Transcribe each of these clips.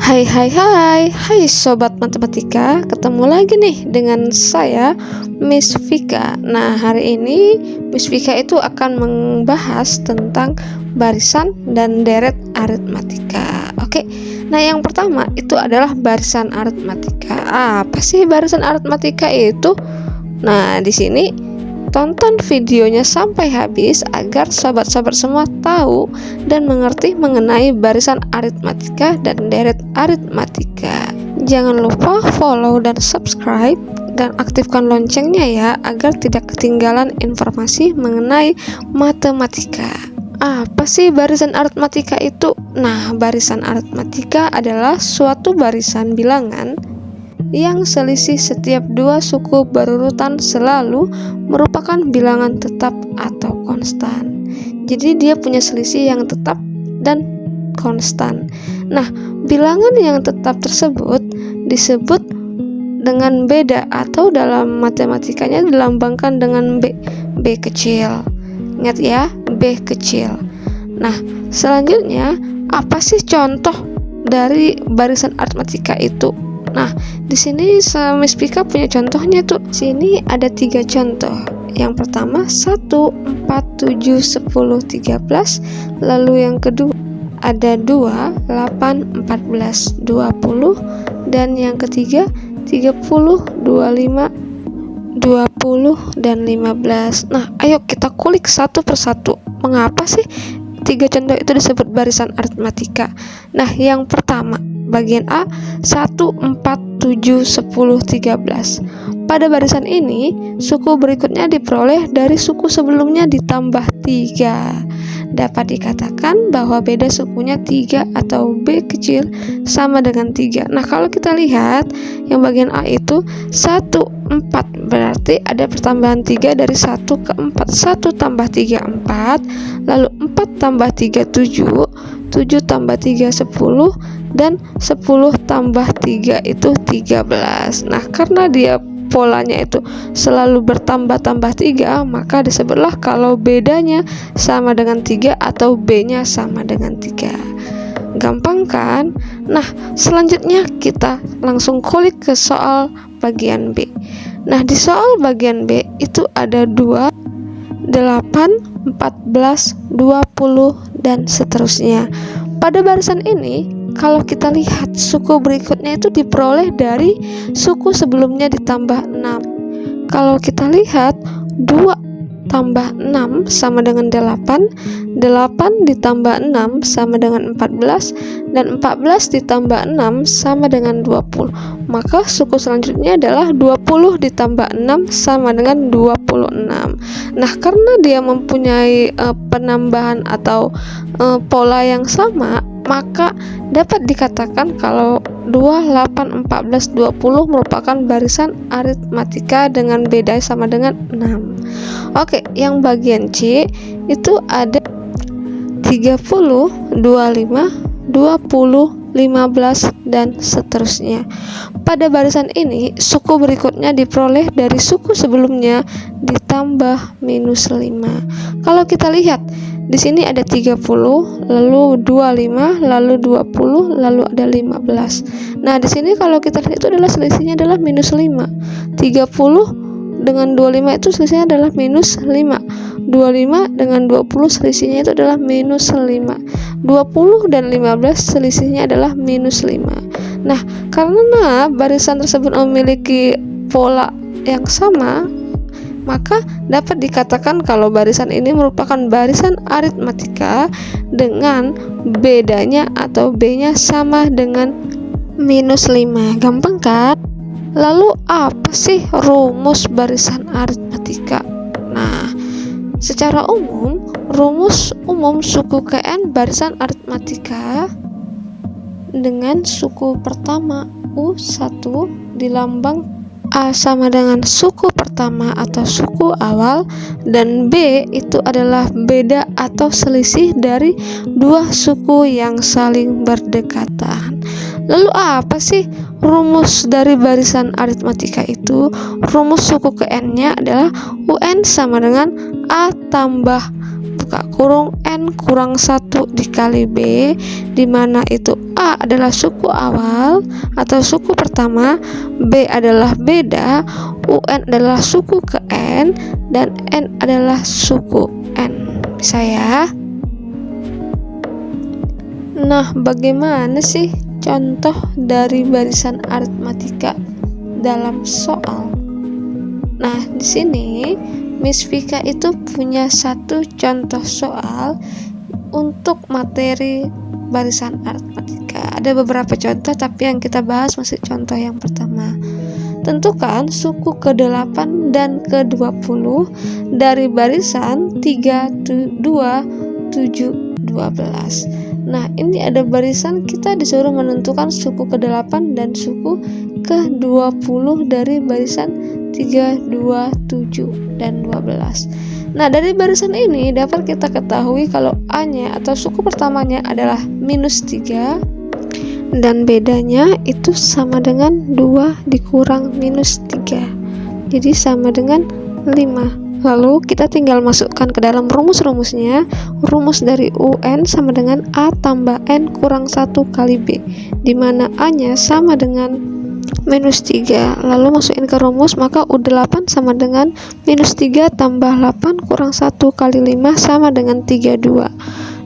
Hai Sobat Matematika, ketemu lagi nih dengan saya Miss Vika. Nah, hari ini Miss Vika itu akan membahas tentang barisan dan deret aritmatika. Oke, nah yang pertama itu adalah barisan aritmatika. Apa sih barisan aritmatika itu? Nah, di sini tonton videonya sampai habis agar sobat-sobat semua tahu dan mengerti mengenai barisan aritmatika dan deret aritmatika. Jangan lupa follow dan subscribe dan aktifkan loncengnya ya, agar tidak ketinggalan informasi mengenai matematika. Apa sih barisan aritmatika itu? Nah, barisan aritmatika adalah suatu barisan bilangan yang selisih setiap dua suku berurutan selalu merupakan bilangan tetap atau konstan. Jadi dia punya selisih yang tetap dan konstan. Nah, bilangan yang tetap tersebut disebut dengan beda atau dalam matematikanya dilambangkan dengan B kecil. Ingat ya, B kecil. Nah, selanjutnya apa sih contoh dari barisan aritmatika itu? Nah, di sini Miss Vika punya contohnya tuh. Sini ada 3 contoh. Yang pertama 1, 4, 7, 10, 13. Lalu yang kedua ada 2, 8, 14, 20. Dan yang ketiga 30, 25, 20, dan 15. Nah, ayo kita kulik satu persatu. Mengapa sih 3 contoh itu disebut barisan aritmatika? Nah, yang pertama bagian A 1, 4, 7, 10, 13. Pada barisan ini, suku berikutnya diperoleh dari suku sebelumnya ditambah 3. Dapat dikatakan bahwa beda sukunya 3 atau B kecil sama dengan 3. Nah, kalau kita lihat yang bagian A itu 1, 4, berarti ada pertambahan 3 dari 1 ke 4. 1 tambah 3, 4. Lalu 4 tambah 3, 7. 7 tambah 3, 10. Dan 10 tambah 3 itu 13. Nah, karena dia polanya itu selalu bertambah-tambah 3, maka disebutlah kalau bedanya sama dengan 3 atau B-nya sama dengan 3. Gampang kan? Nah, selanjutnya kita langsung kulik ke soal bagian B. Nah, di soal bagian B itu ada 2, 8, 14, 20, dan seterusnya. Pada barisan ini, kalau kita lihat suku berikutnya itu diperoleh dari suku sebelumnya ditambah 6. Kalau kita lihat 2 tambah 6 sama dengan 8, 8 ditambah 6 sama dengan 14, dan 14 ditambah 6 sama dengan 20. Maka suku selanjutnya adalah 20 ditambah 6 sama dengan 26. Nah, karena dia mempunyai penambahan atau pola yang sama, maka dapat dikatakan kalau 2, 8, 14, 20 merupakan barisan aritmatika dengan beda sama dengan 6. Oke, yang bagian C itu ada 30, 25, 20, 15, dan seterusnya. Pada barisan ini, suku berikutnya diperoleh dari suku sebelumnya ditambah minus 5. Kalau kita lihat di sini ada 30, lalu 25, lalu 20, lalu ada 15. Nah, di sini kalau kita lihat itu adalah selisihnya adalah minus 5. 30 dengan 25 itu selisihnya adalah minus 5. 25 dengan 20 selisihnya itu adalah minus 5. 20 dan 15 selisihnya adalah minus 5. Nah, karena barisan tersebut memiliki pola yang sama, maka dapat dikatakan kalau barisan ini merupakan barisan aritmatika dengan bedanya atau B-nya sama dengan minus 5. Gampang kan? Lalu apa sih rumus barisan aritmatika? Nah, secara umum, rumus umum suku KN barisan aritmatika dengan suku pertama U1 dilambang A sama dengan suku pertama atau suku awal, dan B itu adalah beda atau selisih dari dua suku yang saling berdekatan. Lalu apa sih rumus dari barisan aritmatika itu? Rumus suku ke N-nya adalah UN sama dengan A tambah buka kurung N kurang 1 dikali B, di mana itu A A adalah suku awal atau suku pertama, B adalah beda, UN adalah suku ke N, dan N adalah suku N. Bisa ya? Nah, bagaimana sih contoh dari barisan aritmatika dalam soal? Nah, di sini Miss Vika itu punya satu contoh soal untuk materi barisan aritmatika. Ada beberapa contoh, tapi yang kita bahas masih contoh yang pertama. Tentukan suku ke-8 dan ke-20 dari barisan 3, 2, 7, 12. Nah, ini ada barisan, kita disuruh menentukan suku ke-8 dan suku ke-20 dari barisan 3, 2, 7, dan 12. Nah, dari barisan ini dapat kita ketahui kalau A-nya atau suku pertamanya adalah -3 dan bedanya itu sama dengan 2 dikurang -3. Jadi sama dengan 5. Lalu kita tinggal masukkan ke dalam rumus-rumusnya. Rumus dari UN sama dengan A tambah N kurang 1 kali B, di mana A-nya sama dengan -3, lalu masukin ke rumus, maka U8 sama dengan -3 tambah 8 kurang 1 kali 5 sama dengan 32.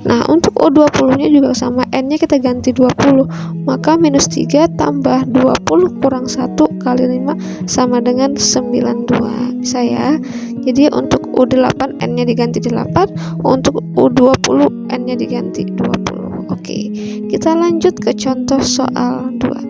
Nah, untuk U20 nya juga sama, N nya kita ganti 20, maka -3 tambah 20 kurang 1 kali 5 sama dengan 92. Bisa ya? Jadi untuk U8 N nya diganti 8, untuk U20 N nya diganti 20. Oke, kita lanjut ke contoh soal 2.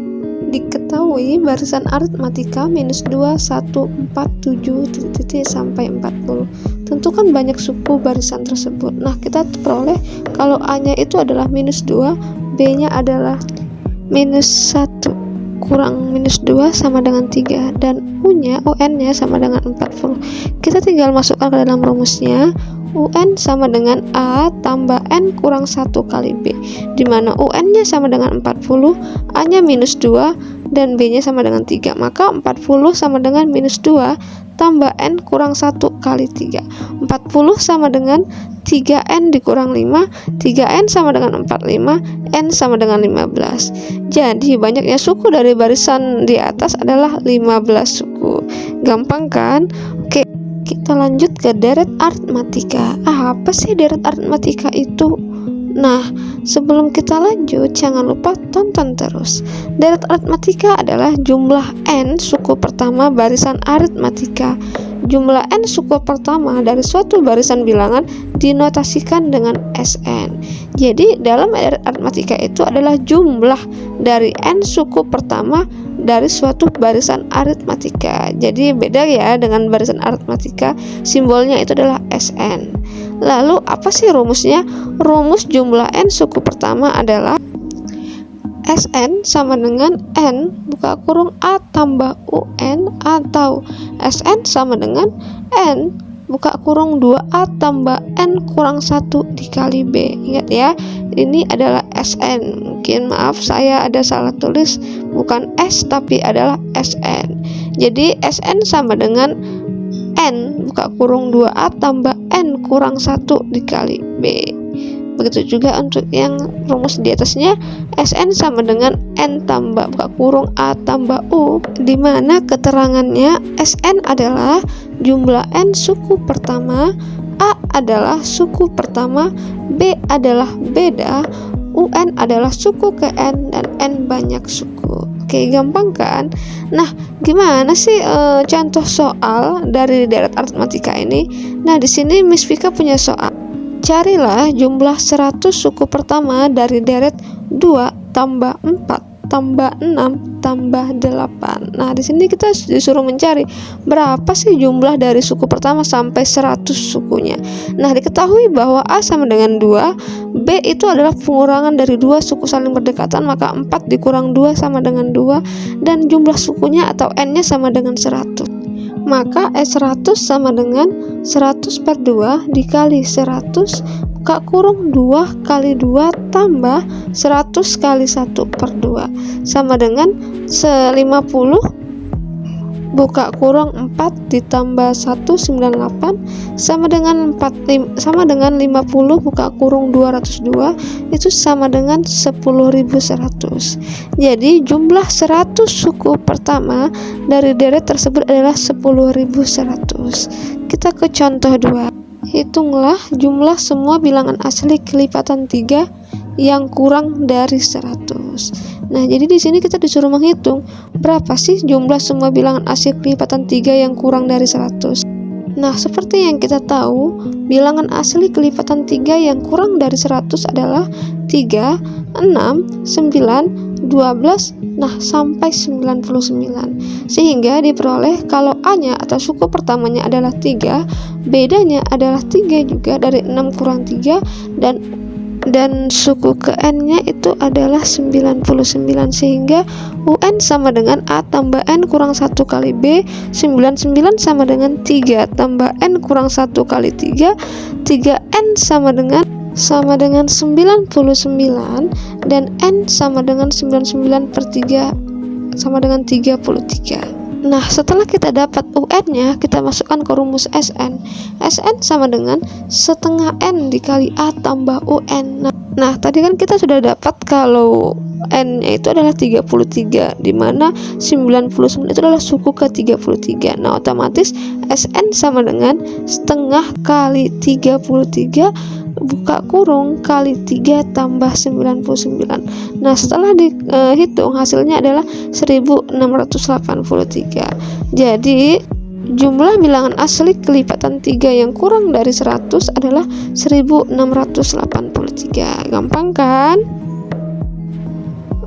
Diketahui barisan aritmatika -2, 1, 4, 7, sampai 40. Tentukan banyak suku barisan tersebut. Nah, kita peroleh kalau A-nya itu adalah -2, B-nya adalah -1, kurang -2 sama dengan 3, dan UN-nya sama dengan 40. Kita tinggal masukkan ke dalam rumusnya. UN sama dengan A tambah N kurang 1 kali B, di mana UN-nya sama dengan 40, A-nya -2, dan B-nya sama dengan 3. Maka 40 sama dengan -2 tambah N kurang 1 kali 3. 40 sama dengan 3N dikurang 5, 3N sama dengan 45, N sama dengan 15. Jadi banyaknya suku dari barisan di atas adalah 15 suku. Gampang kan? Oke, kita lanjut ke deret aritmatika. Apa sih deret aritmatika itu? Nah, sebelum kita lanjut, jangan lupa tonton terus. Deret aritmatika adalah jumlah N suku pertama barisan aritmatika. Jumlah N suku pertama dari suatu barisan bilangan dinotasikan dengan Sn. Jadi, dalam deret aritmatika itu adalah jumlah dari N suku pertama dari suatu barisan aritmatika. Jadi beda ya dengan barisan aritmatika, simbolnya itu adalah Sn. Lalu apa sih rumusnya? Rumus jumlah N suku pertama adalah Sn sama dengan N buka kurung A tambah UN, atau Sn sama dengan N buka kurung 2A tambah N kurang 1 dikali B. Ingat ya, ini adalah Sn. Mungkin maaf saya ada salah tulis, bukan S tapi adalah Sn. Jadi Sn sama dengan N buka kurung 2A tambah N kurang 1 dikali B. Begitu juga untuk yang rumus di atasnya, Sn sama dengan N tambah buka kurung A tambah U, di mana keterangannya Sn adalah jumlah N suku pertama, A adalah suku pertama, B adalah beda, UN adalah suku ke N, dan N banyak suku. Oke, gampang kan? Nah, gimana sih contoh soal dari deret aritmatika ini? Nah, di sini Miss Vika punya soal. Carilah jumlah 100 suku pertama dari deret 2 tambah 4 tambah 6 tambah 8. Nah, di sini kita disuruh mencari berapa sih jumlah dari suku pertama sampai 100 sukunya. Nah, diketahui bahwa A sama dengan 2, B itu adalah pengurangan dari 2 suku saling berdekatan, maka 4 dikurang 2 sama dengan 2, dan jumlah sukunya atau N-nya sama dengan 100. Maka S100 sama dengan 100 per 2 dikali 100 buka kurung 2 kali 2 tambah 100 kali 1 per 2 sama dengan 50 buka kurung 4 ditambah 198 sama dengan 50 buka kurung 202 itu sama dengan 10.100. Jadi jumlah 100 suku pertama dari deret tersebut adalah 10.100. Kita ke contoh 2. Hitunglah jumlah semua bilangan asli kelipatan 3 yang kurang dari 100. Nah, jadi di sini kita disuruh menghitung berapa sih jumlah semua bilangan asli kelipatan 3 yang kurang dari 100. Nah, seperti yang kita tahu, bilangan asli kelipatan 3 yang kurang dari 100 adalah 3, 6, 9, 12, nah sampai 99. Sehingga diperoleh kalau A-nya atau suku pertamanya adalah 3, bedanya adalah 3 juga dari 6 kurang 3, dan suku ke N-nya itu adalah 99, sehingga UN sama dengan A tambah N kurang 1 kali B. 99 sama dengan 3 tambah N kurang 1 kali 3. 3N sama dengan 99, dan N sama dengan 99 per 3 sama dengan 33. Nah, setelah kita dapat UN-nya, kita masukkan ke rumus SN. SN sama dengan setengah N dikali A tambah UN. Nah, tadi kan kita sudah dapat kalau N-nya itu adalah 33, di mana 99 itu adalah suku ke 33. Nah, otomatis SN sama dengan setengah kali 33 buka kurung kali 3 tambah 99. Nah, setelah dihitung hasilnya adalah 1683. Jadi jumlah bilangan asli kelipatan 3 yang kurang dari 100 adalah 1683. Gampang kan?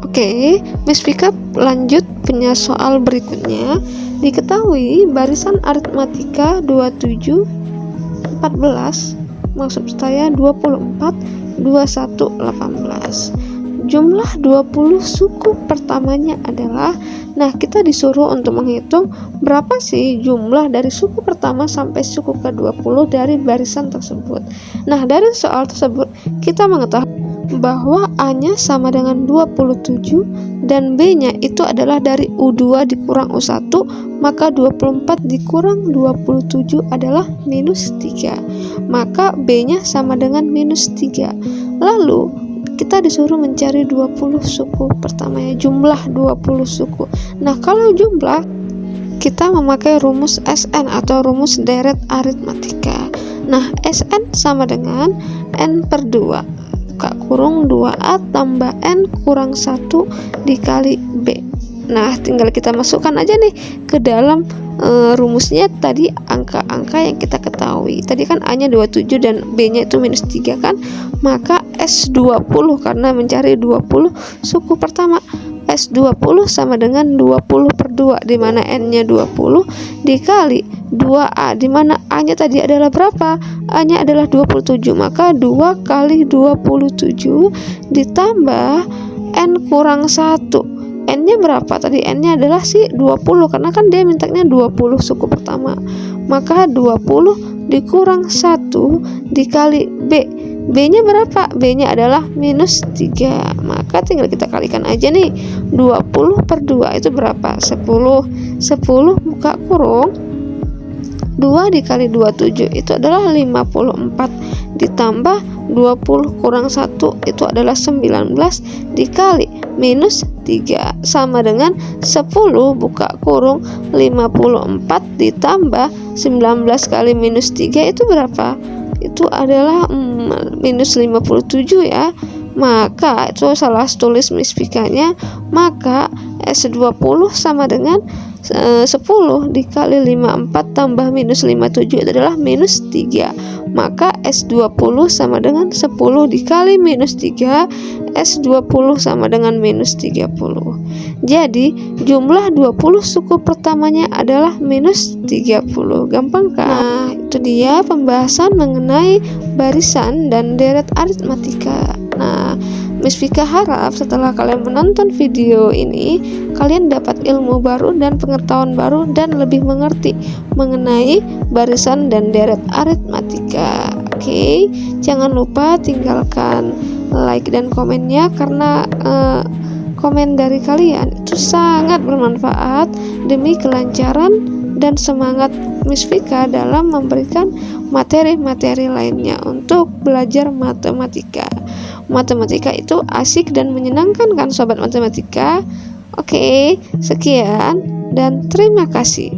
Oke, Miss Vika lanjut punya soal berikutnya. Diketahui barisan aritmatika 27 14, maksud saya 24 21 18. Jumlah 20 suku pertamanya adalah, nah kita disuruh untuk menghitung berapa sih jumlah dari suku pertama sampai suku ke-20 dari barisan tersebut. Nah, dari soal tersebut kita mengetahui bahwa A-nya sama dengan 27 dan B-nya itu adalah dari U2 dikurang U1, maka 24 dikurang 27 adalah minus 3, maka B-nya sama dengan minus 3. Lalu kita disuruh mencari 20 suku pertamanya, jumlah 20 suku. Nah, kalau jumlah kita memakai rumus SN atau rumus deret aritmatika. Nah, SN sama dengan N per 2 buka kurung 2A tambah N kurang 1 dikali B. Nah, tinggal kita masukkan aja nih ke dalam rumusnya tadi angka-angka yang kita ketahui. Tadi kan A-nya 27 dan B-nya itu minus 3 kan, maka S20 karena mencari 20 suku pertama. S20 sama dengan 20 per 2, di mana N-nya 20 dikali 2A, di mana A-nya tadi adalah berapa? A-nya adalah 27, maka 2 kali 27 ditambah N kurang 1. N-nya berapa? Tadi N-nya adalah 20, karena kan dia mintanya 20 suku pertama. Maka 20 dikurang 1 dikali B. B-nya berapa? B-nya adalah minus 3. Maka tinggal kita kalikan aja nih. 20 per 2 itu berapa? 10. 10 buka kurung 2 dikali 27 itu adalah 54, ditambah 20 kurang 1 itu adalah 19 dikali minus 3 sama dengan 10 buka kurung 54 ditambah 19 kali minus 3 itu berapa? Itu adalah minus 57 ya. Maka itu salah tulis Miss Vikanya, maka S20 sama dengan 10 dikali 54 tambah minus 57 itu adalah minus 3. Maka S20 sama dengan 10 dikali minus 3, S20 sama dengan minus 30. Jadi jumlah 20 suku pertamanya adalah minus 30. Gampang kan? Nah, itu dia pembahasan mengenai barisan dan deret aritmatika. Nah, Miss Vika harap setelah kalian menonton video ini, kalian dapat ilmu baru dan pengetahuan baru dan lebih mengerti mengenai barisan dan deret aritmatika. Oke, jangan lupa tinggalkan like dan komennya, karena komen dari kalian itu sangat bermanfaat demi kelancaran dan semangat Miss Vika dalam memberikan materi-materi lainnya untuk belajar matematika. Matematika itu asik dan menyenangkan kan sobat matematika? Oke, sekian dan terima kasih.